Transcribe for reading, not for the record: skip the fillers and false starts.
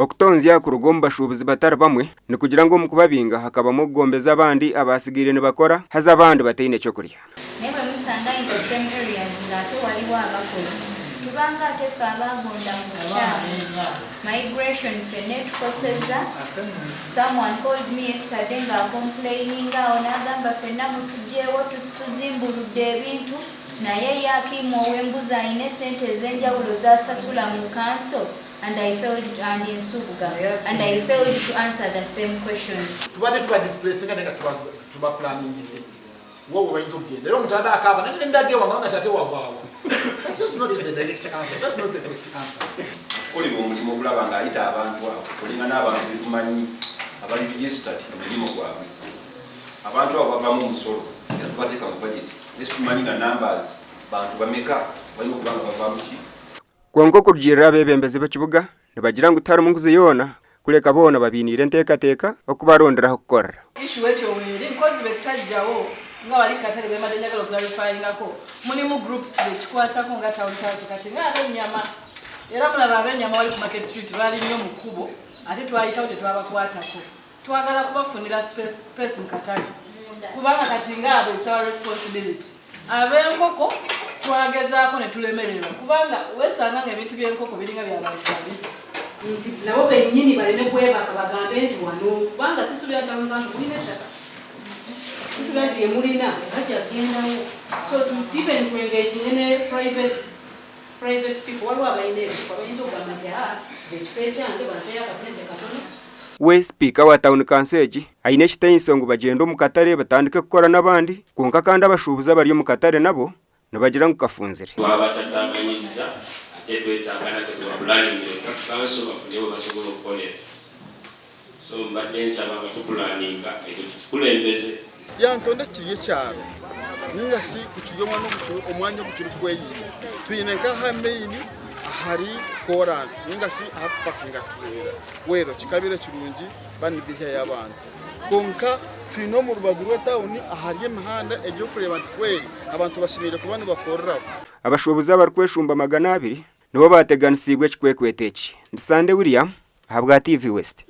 okutonzya ku rugo mu bashubuzi batari bamwe ni kugira ngo mu kubabinga hakabamo kugombeza abandi abasigire ne bakora haza abandi batayine cyo kurya. Never musanga in the same areas ngato waliwo abakolo tubanga atefa abagonda mu kyalo migration fene tukoseza. Someone called me yesterday nga complaining onagamba fena mutujjewo tuzimbuludde ebintu naye yakimu ow'embuzi ayina sente ez'enjawulo zasasula mu kanso. And I failed to and I failed to answer the same questions. Tubade tuba displaced nga tuba planning ile. Wowe bayinzo kugenda. Lero mutada akaba nende ndage wanga tate wavawo. That's not the direct answer. That's not the direct answer. Koli bo mulimo bulaba nga ayita abantu abo. Kolinga n'abantu bikumanyi abali registered mu mulimo gwabwe. Abantu abo bava mu musolo. Yatubateka mu budget. Esikumanyi nga numbers bantu bameka bali kubanga bava mu ki. Kwango kurujira abebembezi b'ekibuga nibagira ngo utari munguzi yona kuleka bona babinire ntekateka okubarondera okukora. Issue wecho wele nkozi betajjawo nga wali katale bemadenya galo clarifying ako mulimu groups bechikwata ko nga town council kati nga nyama era mulaba nyama wali ku market street bali nnyo mukubo ate twayita ute twabakwatako twagala kubafunira space mukatale kubanga kati nga abo it's our responsibility. Abenkoko twagezaako ne tulemererwa kubanga wesanga ng'ebintu by'enkoko biringa by'abantu babiri nti nabo bennyini baleme kwebaka bagambe nti wano kubanga sisubira kyamukanso mulina ettaka sisubira nti yemulina ajja gendawo so even to engage ne private people waliwo abalina ebifo abayinza okugamba nti zekifo ekyange banateyo akasente katono. We speaker wa town council aine ekitayinso ngo bagenda mu katare batandike gukora n'abandi konka kandi abashubuza bari mu katare nabo nabagira ngo kafunzire. Twabatatanganyiza ate twetangana tubabulanire kakanso bafunyewo basobola okukolera. So mbadde nsaba batukulaninga ekutukulembeze. Yantonda kiriye cyaro ninga si kukigo omwanya gukiri kweyine tuyine nka hameini hari chorus ninga si apakinga turera wero kikabire kirungi bani bihe y'abantu konka twino mu rubazu rwa town ahariye mahanda ejo kureba ntweri abantu bashimire kubana bakorera abashoboza barkweshumba 200 nibo bateganisibwe kikwekweteki. Ndisande William habwa TV West.